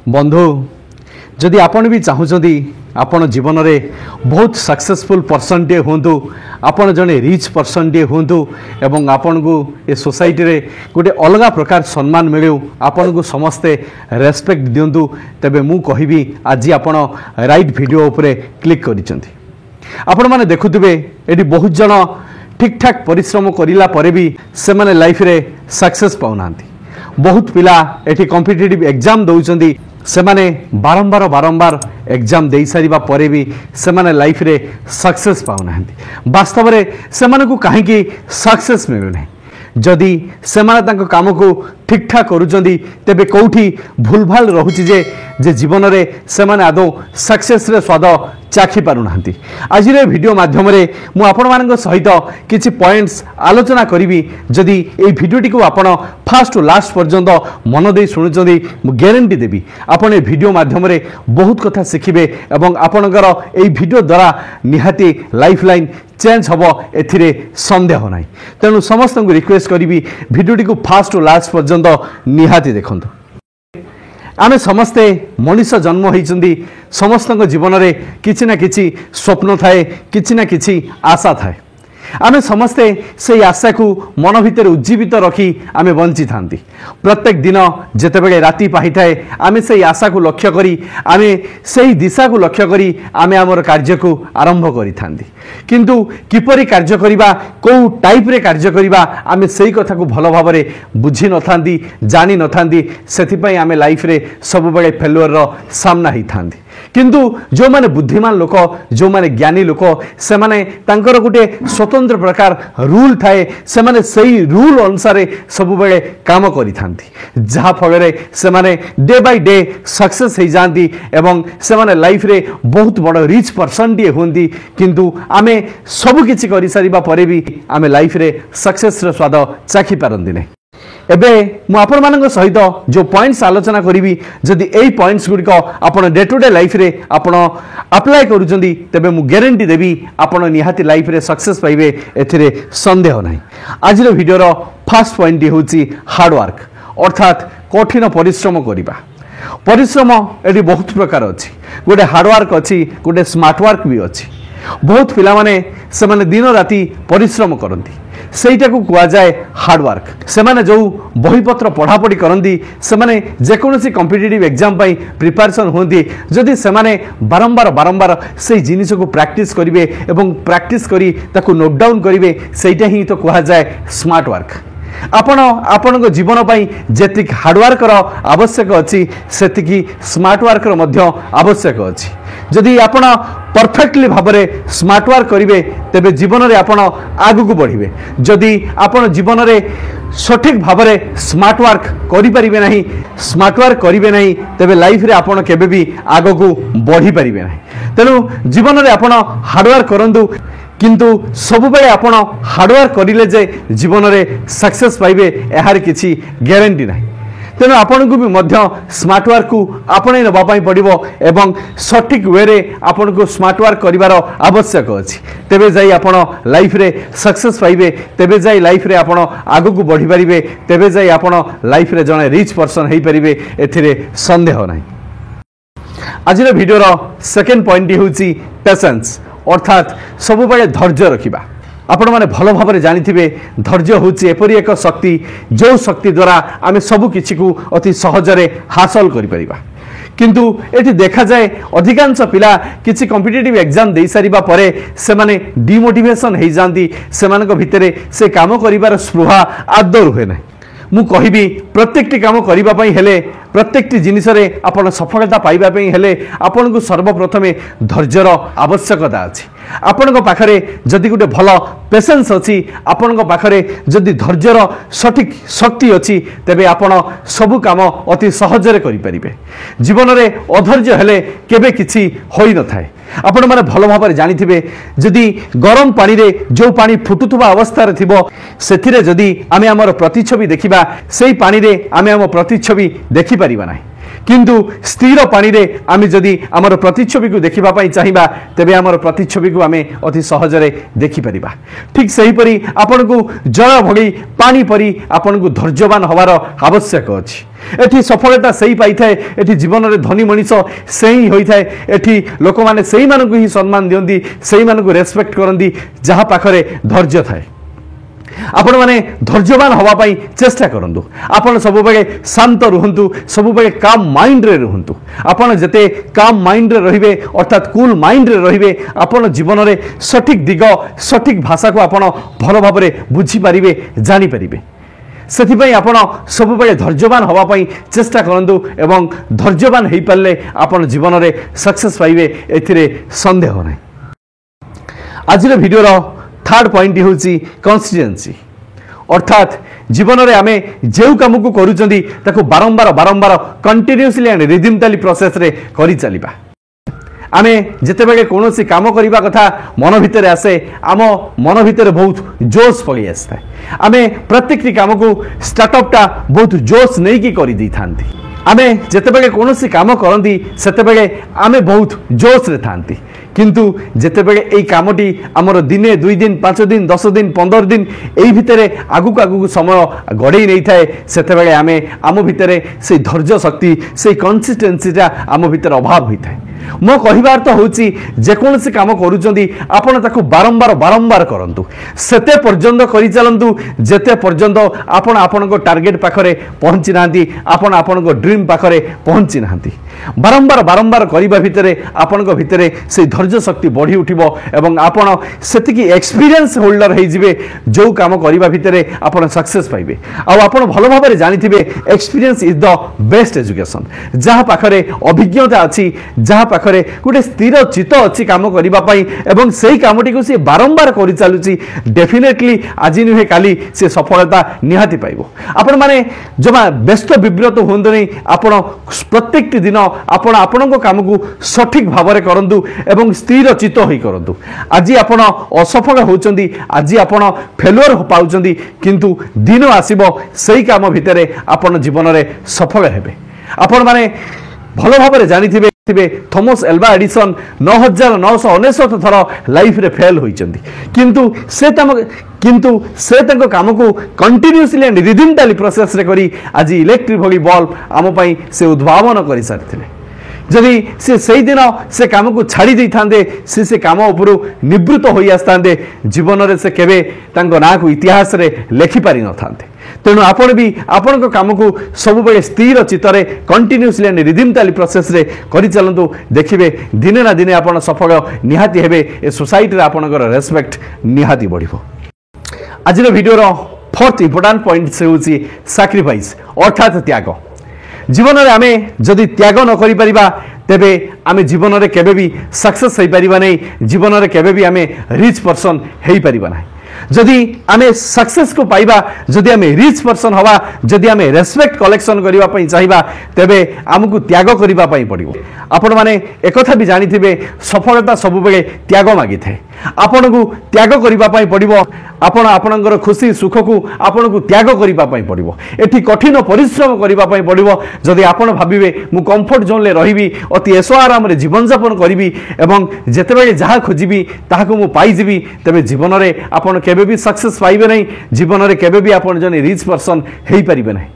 बंधु जदि आपण भी चाहूँगी आपण जीवन में बहुत सक्सेसफुल पर्सन टे हूँ आपण जड़े रिच पर्सन टे हूँ एवं आपण को ए सोसाइटी रे गोटे अलग प्रकार सम्मान मिलू आपण को समस्ते रेस्पेक्ट दिंतु तेबे मु कहिबी आज आपण राइट वीडियो उपरे क्लिक करिसेंती। आपण माने देखुथिबे एडी बहुत जन ठीक ठाक परिश्रम करिला परे भी से माने लाइफ रे सक्सेस पाउनांती। बहुत पिला एठी कॉम्पिटिटिव एग्जाम दउचंदी से माने बारंबार बारंबार एग्जाम दे सारिबा परे भी से माने लाइफ रे सक्सेस पाउनांती। वास्तव रे से माने को काहे की सक्सेस मिलु नै जदि से माने तांको काम को ठीक ठाक करूचंदी तेबे कोठी भूल भाल रहुची जे जीवन रे से माने आदो सक्सेस रे स्वाद चाखी पारुनांती। आज वीडियो माध्यम रे मु आपण मानक सहित किछि पॉइंट्स आलोचना करिवि। जदि ए भिडियोटी को आपण फास्ट टू लास्ट पर्यंत मन दे सुनुचंदी मु ग्यारंटी देबी आपण ए भिडियो माध्यम रे बहुत कथा शिखिबे एवं आपणकर ए भिडियो द्वारा निहाती लाइफ लाइन चेंज हबो एथिरे संदेह नाही। तेनु समस्त को रिक्वेस्ट करिवि भिडियोटी को फास्ट टू लास्ट पर्यंत निहाती देखंतु। आमे समस्ते मनुष्य जन्म होइचंदी समस्त जीवन रे किछि ना किछि स्वप्न थाए किछि ना किछि आशा थाए। आमे समस्ते से आशा को मन भितर उज्जीवित रखी आमे बंची थांती। प्रत्येक दिन जेतेबेले राति पाही थाए आमे से आशा को लक्ष्य करी आमे से दिशा को लक्ष्य करी आमे आमर कार्य को आरंभ करी थांती। किंतु किपरि कार्य करिबा को टाइप रे कार्य करिबा आमे सेही कथा को भलो भाबरे बुझी न थांती जानी न थांती। सेथि पई आमे लाइफ रे सब बेले फेल्युअर रो सामना ही थांती। किंतु जो माने बुद्धिमान लोक जो माने ज्ञानी लोक से माने तांकर गुटे स्वतंत्र प्रकार रूल थाए से माने सही रूल अनुसार सब बेले काम करी थांती जहा फल रे से माने डे बाय डे सक्सेस हो जाती एवं से माने लाइफ रे बहुत बड़ रिच पर्सन टी होंदी। किंतु आमे सब किछि करि सारिबा परे भी आमे लाइफ रे सक्सेस रो स्वाद चाखी पारंदी नै। एबे मु आपण मानक सहित जो पॉइंट्स आलोचना करी जदि एई पॉइंट्स गुडिक आपण डे टू डे लाइफ रे आपण अप्लाई करूचंदी तेबे मु गारंटी देबी आपण निहाती लाइफ रे सक्सेस पाइबे एथिरे संदेह नाही। आज रो वीडियो रो फर्स्ट पॉइंट होची हार्ड वर्क अर्थात कठिन परिश्रम करिबा। परिश्रम एडी बहुत प्रकार अछि गोटे हार्ड वर्क अछि गोटे स्मार्ट वर्क भी अछि। बहुत पिला माने से माने दिन राति परिश्रम करंती सेटा को कुआ जाए हार्ड वर्क। से माने जो बहीपत्र पढ़ापढ़ी करंती से माने जेकोसी कॉम्पिटिटिव एग्जाम पाई प्रिपरेशन होंदी जदि से माने बारंबार बारंबार से जिनिस को प्रैक्टिस करिवे एवं प्रैक्टिस करी ताकू नोट डाउन करिवे सेटा ही तो कुआ जाए स्मार्ट वर्क। आपण जीवन पाई जेतिक हार्ड वर्क रो आवश्यक अछि सेतिकी स्मार्ट वर्क रो मध्य आवश्यक अछि। जदि आपण परफेक्टली भाबरे स्मार्ट वर्क करिवे तेबे जीवन रे आपण आगु को बढ़िबे। जदि आपण जीवन रे सठिक भाबरे स्मार्ट वर्क करि परिबे नाही स्मार्ट वर्क करिवे नाही तेबे लाइफ रे आपण केबे भी आगु को बढ़ी परिबे नाही। तेनु जीवन रे आपण हार्ड वर्क करंतु किंतु सब बेले आपण हार्ड वर्क करिले जे जीवन रे सक्सेस पाइबे एहार किछि ग्यारंटी नाही। तेणु आपण को भी मध्य स्मार्ट वर्क को आपणे नबा पई पड़िबो एवं सठिक वे रे आपण को स्मार्ट वर्क करिवार आवश्यक अछि। तेबे जाई आपण लाइफ रे सक्सेस पाइबे तेबे जाई लाइफ रे आपण आगु को बढ़ी परिबे तेबे जाई आपण लाइफ रे जने रिच पर्सन हेई परिबे एथिरे संदेह नाही। आज रे वीडियो रो सेकंड पॉइंट होची पेशेंस अर्थात सब बेले धैर्य रखिबा। आपण माने भलो भाबरे जानिथिबे धैर्य होची एपरि एक शक्ति जो शक्ति द्वारा आमे सब किछि को अति सहजरे हासिल करि परिबा। किंतु एठी देखा जाए अधिकांश पिला किछि कॉम्पिटिटिव एग्जाम दे सारिबा परे से माने डिमोटिवेशन हे जांती से मानक भितरे से काम करिवार स्पृहा आदर हुए नै। मु कहिबी प्रत्येकटी काम करिबा पई हेले प्रत्येकटी जिनिस रे आपण सफलता पाइबा पई हेले आपण को सर्वप्रथमे धैर्यर आवश्यकता अछि। आपण पाखरे जदि गोटे भल पेशेंस अछि आपण पाखरे जदि धैर्यर सठिक शक्ति अछि तेबे आपण सब काम अति सहजरे करि परिबे। जीवन रे अधैर्य हेले केबे किछि होई न थाए। आपण माने भल भाबरे जानिथिबे जदि गरम पानी रे जो पानी फुटुथबा अवस्था रे थिबो सेथिरे जदि आमे हमर प्रतिच्छवि देखिबा सेही पानी रे आमे हम प्रतिच्छवि देखि परिबा नाही। किंतु स्थिर पानी रे आम जदि आमर प्रतिच्छवि को देखा चाहिए तेबे आमर प्रतिच्छवि को आम अति सहजरे देखिपर। ठीक सेहीपरि आपण को जल भोगी पानी परी आपण को धैर्यवान हवार आवश्यक अच्छी। एठी सफलता सही पाई थाए, एठी जीवन में धनी मनीष से ही होता है, एठी लोक माने सही मानकु ही सम्मान दियंती, सही मानकु रेस्पेक्ट करंती जहाँ पाखरे धैर्य थाए। आपण माने धैर्यवान हवा पाई चेष्टा करंतु। आपण सब बेले शांत रुहंतु, सब बेले काम माइंड रे रुहंतु। आपण जते काम माइंड रे रहिबे अर्थात कूल माइंड रे रहिबे आपण जीवन में सठिक दिग सठिक भाषा को आपण भल भाव में बुझी पारिबे, जानि पारिबे। सेथिपाई आपण सब बेले धैर्यवान हवा पाई चेष्टा करंतु एवं धैर्यवान हेई पारले आपण जीवन में सक्सेस पाइबे, एथिरे संदेह नै। आज वीडियो रो थर्ड पॉइंट होची कंसिस्टेंसी, अर्थात जीवन में आमे जेउ काम को करूचंदी ताको बारंबार बारंबार कंटिन्यूअसली एंड रिदमताली प्रोसेस रे करि चलिबा। आमे जेते बेले कोनोसी काम करिबा कथा मन भितर आसे, आम मन भितर बहुत जोश पगै आसता। आमे प्रत्येक काम को स्टार्टअपटा बहुत जोश नहीं की करि दी थांती। आमे जेते बेले कोनोसी काम करंदी सेते बेले आमे बहुत जोश रे थांती, किंतु जेते बेले एई कामटी हमर दिने 2 दिन 5 दिन 10 दिन 15 दिन एई भितरे आगुक आगुक समय गड़े नहीं थाए, सेते बेले आमे आम भितरे से धैर्य शक्ति से कंसिस्टेंसीटा आम भितर अभाव होता है। मो कहिबार तो होची जेकोनसी काम करूचंदी आपण ताको बारंबार बारंबार करंतु, सेते पर्यंत करि चलंतु जेते पर्यंत आपण आपनको टार्गेट पाखरे पहुंची नांती, आपण आपनको ड्रीम पाखरे पहुंची नांती। बारंबार बारंबार करिबा भितरे आपनको भितरे से धैर्य शक्ति बढ़ी उठिबो एवं आपण सेतिकी एक्सपीरियंस होल्डर हेई जिवे, जो काम करिबा भितरे आपण सक्सेस पाइबे। आ आपण भलो भाबरे जानिथिबे experience is the best education. जहाँ पाखरे अभिज्ञता अछि, जहाँ पाखरे गोटे स्थिर चित्त अच्छी काम करिबा पई एवं सेही कामटी को से बारंबार करि चालुची, डेफिनेटली आज नुहे काली से सफलता निहाती पाइबो। आपण माने जमा व्यस्त विब्रत होंदो नहीं, आपण प्रत्येक दिन आपण आपनको काम को सठिक भाव में करंतु एवं स्थिर चित्त होई करंतु। आज आपण असफल होचंदी, आज आपण फेलुअर पाउचंदी, किंतु दिन आसीबो सेही काम भितरे आपण जीवन में सफल हेबे। आपण माने भलो भाव में जानिथिबे थॉमस एल्वा एडिसन 9999 थर लाइफ रे फेल होइचंदी, किंतु से तंको काम को कंटिन्यूअसली एंड रिदमताली प्रोसेस रे करी आज इलेक्ट्रिक भली बल्ब आम पई से उद्भावन करि सारथिले। जदि से सही दिन से काम को छाड़ी दे थांदे, से काम उपरु निवृत्त होई आस्तांदे, जीवन रे से केबे तांको ना को इतिहास रे लेखि पारि न थांदे। तेणु आपण भी आपण काम को सब बेले स्थिर चित्तरे कंटिन्यूअसली एंड रिदमताली प्रोसेस रे करि चलंतु, देखिबे दिने ना दिने आपण सफल निहाती हेबे। ए सोसाइटी रे आपणकर रेस्पेक्ट निहाती बढ़िबो। आज वीडियो रो फोर्थ इंपोर्टेंट पॉइंट से होची सैक्रिफाइस, अर्थात त्याग। जीवन में आमे जदि त्याग न करि परिबा तेबे आमे जीवन में केबे भी सक्सेस होई परिबा नै, जीवन में केबे भी आमे रिच पर्सन हेई परिबा नै। जदि आमे सक्सेस को पाइबा, जदि आमे रिच पर्सन हवा, जदि आमे रेस्पेक्ट कलेक्शन करिबा पई चाहिबा तेबे आमको त्याग करिबा पई पड़िबो। आपण माने एकथा भी जानिथिबे सफलता सब बेले त्याग मागी थाए। आपण को त्याग करिबा पई पड़िबो, आपण आपणकर खुशी सुख को आपण को त्याग करिबा पई पड़िबो। एठी कठिन परिश्रम करिबा पई पड़िबो। जदि आपण भाबिबे मु कंफर्ट जोन ले रहिबी, अति ऐसो आराम रे जीवन यापन करिबी एवं जेते बेले जहा खोजिबी ताहाको मु पाई जिबी, तेबे जीवन रे आपण केबे भी सक्सेस पाइबे नहीं, जीवन रे केबे भी आपण जने रिच पर्सन हेई परिबे नहीं।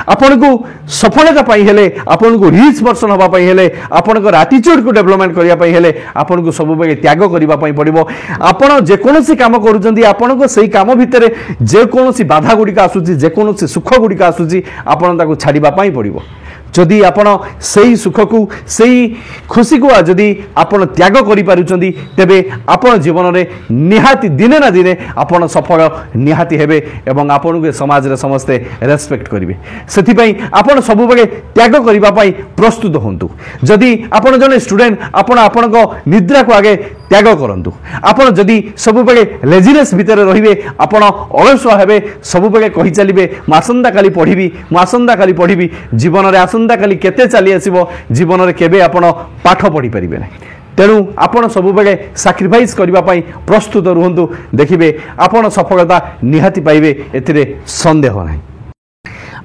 आपण को सफलता पाई हेले, आपण को रिच पर्सन हवा पाई हेले, आपण को एटीट्यूड को डेवलपमेंट करिया पाई हेले आपण को सब बेले त्याग करिबा पाई पड़िबो। आपण जे कोनोसी काम करूचंदी, आपण को सेही काम भितरे जे कोनोसी बाधा गुडिका आसुची, जे कोनोसी सुख गुडिका आसुची, आपण ताको छाडिबा पाई पड़िबो। जदि आपण सेही सुख को सेही खुशी को जदि आपण त्याग करि पारुचंदी, तेबे आपण जीवन में निहाती दिने ना दिने आपण सफल निहाती हेबे एवं आपण के समाज रे समस्ते रेस्पेक्ट करिवे। सेथि पई आपण सब बेले त्याग करिबा पई प्रस्तुत होंतु। जदि आपण जने स्टूडेंट, आपण आपनको निद्रा को आगे त्याग करंतु। आपण जदि सब बेले लेजीनेस भितर रहिबे, आपण अलसुआ हेबे, सब बेले कहि चलिबे मासंदा काली पढिबी, मासंदा काली पढिबी, जीवन रे आसंदा काली केते चली आसीबो, जीवन रे केबे आपण पाठ पढि परिबे नै। तेणु आपण सब बेले सैक्रिफाइस करिबा पई प्रस्तुत रुहंतु, देखिबे आपण सफलता निहाती पाइबे, एथिरे संदेह नै।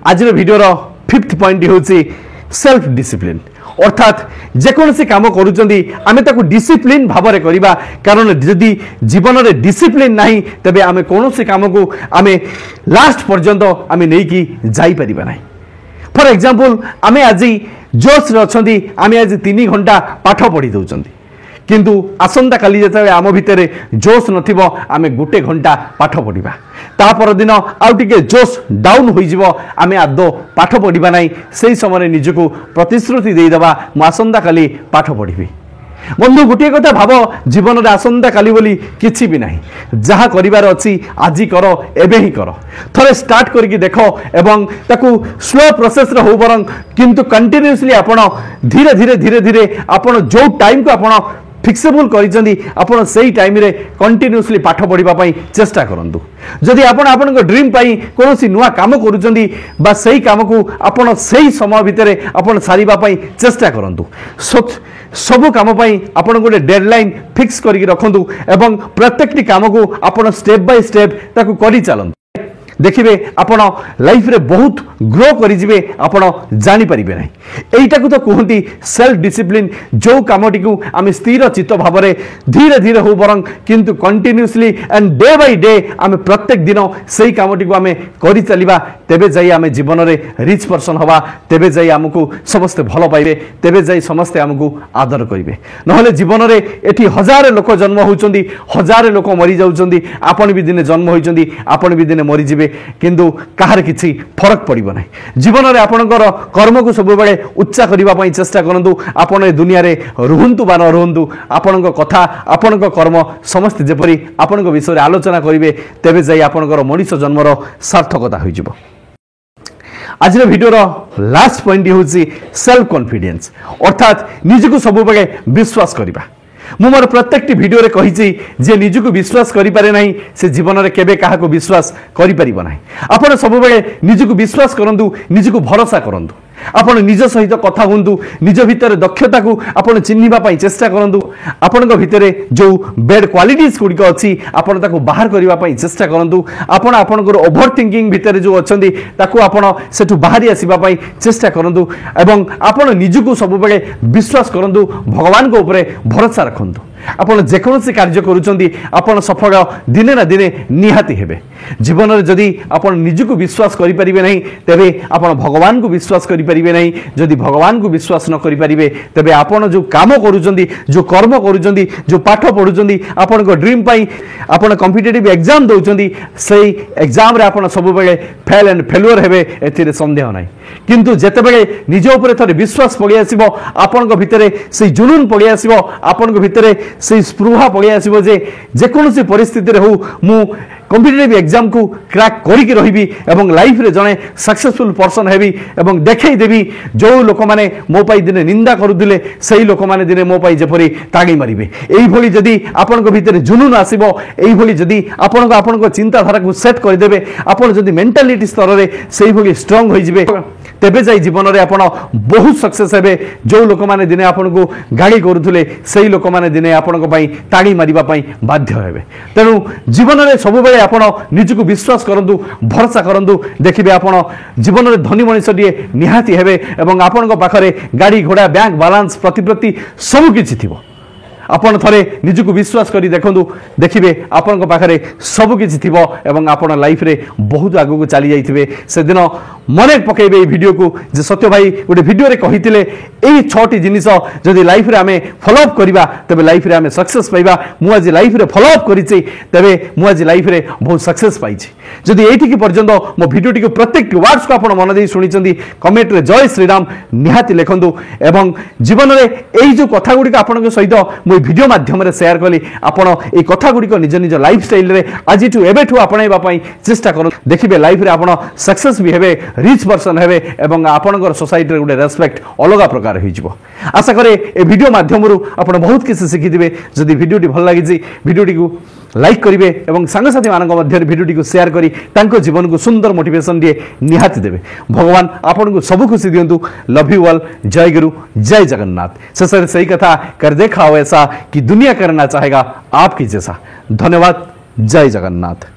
आज वीडियो रो फिफ्थ पॉइंट होची सेल्फ डिसिप्लिन अर्थात जेकोसी काम करूचंदी आमे ताकू डिसिप्लिन भावरे करिबा कारण जदि जीवन रे डिसिप्लिन नाही तबे आमे कोनोसी काम को आमे लास्ट पर्यंत आमे नै कि जाई परिबा नाही। फॉर एग्जांपल आमे आज जोश रे अछंदी आमे आज 3 घंटा पाठ पढ़ी दउचंदी किंतु आसंता काली जेते आम भितर जोश नथिबो आमे 1 घंटा पाठ पढ़िबा तापर दिन आउ टिके जोश डाउन होई जिवो आमे आदो पाठ पढ़िबा नाही सेही समय निजको प्रतिश्रुति देई दबा म आसंता काली पाठ पढ़िबी। बंधु गोटे कथा भाव जीवन में आसंता काली बोली किछि भी नाही जहा करिवार अछि आजि कर एबे ही कर थरे स्टार्ट करके देख एवं ताकू स्लो प्रोसेस रे हो बरं किंतु कंटिन्यूअसली आपण धीरे धीरे धीरे धीरे आपण जो टाइम को आपण फिक्सेबल करिसेंदी आपण सेही टाइम रे कंटिन्यूअसली पाठ पढ़िबा पई चेष्टा करंतु। जदि आपण आपन ड्रीम पई कोनोसी नुवा काम करूचंदी बा सेही काम को आपण सेही समय भितरे आपण सारिबा पई चेष्टा करंतु। सबु काम पई आपण गोटे डेडलाइन फिक्स करके रखंतु एवं प्रत्येकटी काम को आपण स्टेप बाय स्टेप ताकू करि चलंतु देखिबे आपण लाइफ रे बहुत ग्रो करि जिवे आपण जानि परिबे नै। एइटा को तो कहंती सेल्फ डिसिप्लिन जो कामटी को आमे स्थिर चित्त भावरे धीरे धीरे हो बरं किंतु continuously and day by day आमे प्रत्येक दिन सेही कामटी को आमे करि चलिबा तेबे जाई आमे जीवन रे रिच पर्सन हवा तेबे जाई हमकु समस्त भलो पाइबे तेबे जाई समस्त हमकु आदर करिवे नहले जीवन रे एठी हजार लोक जन्म होउचंदी हजार लोक मरि जाउचंदी आपण भी दिने जन्म होइचंदी आपण भी दिने मरि जिवे किंतु कहार किछि फरक पड़िबो नै। जीवन रे आपनकर कर्म को सब बेले उच्चा करिबा पई चेष्टा करंतु आपण ए दुनिया रे रहंतु बा न रहंतु आपनक कथा आपनक कर्म समस्त जेपरि आपनक विषय रे आलोचना करिवे तेबे जाई आपनकर मनुष्य जन्मर सार्थकता होई जिवो। आज भिडियो लास्ट पॉइंट होची सेल्फ कॉन्फिडेंस अर्थात निजको सब बेले विश्वास करिबा। मु मोर प्रत्येक भिडियो रे कहिछि जे निजको विश्वास करि पारे नाही से जीवन रे केबे काहा को विश्वास करि परिबो नाही। आपण सब बेले निजको विश्वास करंतु निजको भरोसा करंतु आपण निज सहित कथा हुंतु निज भितर दक्षता को आपण चिन्हिबा पई चेष्टा करंतु आपनक भितरे जो बेड क्वालिटीज गुडिक अछि आपण ताको बाहर करिबा पई चेष्टा करंतु आपण आपनकर ओवर थिंकिंग भितरे जो अछंदी ताको आपण सेठु बाहरी आसीबा पई चेष्टा करंतु एवं आपण निजको सब बेले विश्वास करंतु भगवान को ऊपर भरोसा रखंतु आपण जेकोसी कार्य करूचंदी आपण सफल दिने ना दिने निहाती हेबे। जीवन रे जदी आपण निजको विश्वास करि परिबे नहीं तबे आपण भगवान को विश्वास करि परिबे नहीं जदी भगवान को विश्वास न करि परिबे तबे आपण जो काम करूचंदी जो कर्म करूचंदी जो पाठ पढुचंदी आपण को ड्रीम पई आपण कॉम्पिटिटिव एग्जाम दोचंदी सेही एग्जाम रे आपण सब बेले फेल एंड फेल्युअर हेबे एथिरे संदेह नाही किंतु जेते बेले निज ऊपर थरे विश्वास पळि आसीबो आपण को भितरे सेही जुनून पळि आसीबो आपण को भितरे से स्पृहा पड़े आसो जे जेकोसी परिस्थिति रे हो मु कॉम्पिटिटिव एग्जाम को क्रैक करिक रहिबी एवं लाइफ रे जने सक्सेसफुल पर्सन हेबी एवं देखै देबी जो लोक माने मो पाई दिने निंदा करूदिले सेही लोक माने दिने मो पाई जेपरि तागी मारिबे एई भली जदी आपन को भितर जुनून आसीबो एई भली जदी आपन को चिंताधारा को सेट कर देबे आपन जदी मेंटालिटी स्तर रे सेही भली स्ट्रांग होई जिवे तेबे जाई जीवन रे आपण बहुत सक्सेस हेबे जो लोक माने दिने आपन को गाड़ी करूथुले सेही लोक माने दिने आपन को पई तागी मारिबा पई बाध्य हेबे। तेनु जीवन रे सब बेले आपण निजको विश्वास करंतु भरोसा करंतु देखिबे आपण जीवन रे धनी मनुष्य दिए निहाती हेबे एवं आपण को पाखरे गाड़ी घोड़ा बैंक बैलेंस प्रतिप्रति सब किछि थिबो। आपण थरे निजको विश्वास करी देखंतु देखिबे आपण को पाखरे सब किछि थिबो एवं आपण लाइफ रे बहुत आगु को चली जाइथिबे। से दिन मने पकेबे ए वीडियो को जे सत्य भाई गोटे वीडियो रे कहिथिले एई 6टी जिनिस जदि लाइफ रे हमें फॉलो अप करिबा तबे लाइफ रे हमें सक्सेस पाइबा। मु आज लाइफ रे फॉलो अप करिछि तबे मु आज लाइफ रे बहुत सक्सेस पाइछि। जदि एठी की पर्यंत मो वीडियो टी को प्रत्येक वर्ड्स को आपण मन देई सुनिचंदी कमेंट रे जय श्री राम निहाती लेखंतु एवं जीवन रे एई जो कथा गुडी आपण के सहित मो वीडियो माध्यम रे शेयर कली आपण ए कथा गुडी को निज निज लाइफ स्टाइल रे आज टू एबेठू आपणैबा पई चेष्टा करू देखिबे लाइफ रे आपण सक्सेस भी हेबे रिच पर्सन हेबे एवं आपणकर सोसाइटी रे गुडे रेस्पेक्ट अलगा प्रकार होई जिवो। आशा करे ए वीडियो माध्यम रु आपण बहुत किछ सिखि दिबे। जदि वीडियो टी भल लागि वीडियो टी को लाइक करिवे एवं संग साथी मानक मध्य वीडियो टी को शेयर करी तांको जीवन को सुंदर मोटिवेशन दिए निहाती देबे। भगवान आपन को सब खुशी दियंतु। Love you all. जय गुरु जय जगन्नाथ। ससर सही कथा कर देखाओ ऐसा कि दुनिया करना चाहेगा आपकी जैसा। धन्यवाद। जय जगन्नाथ।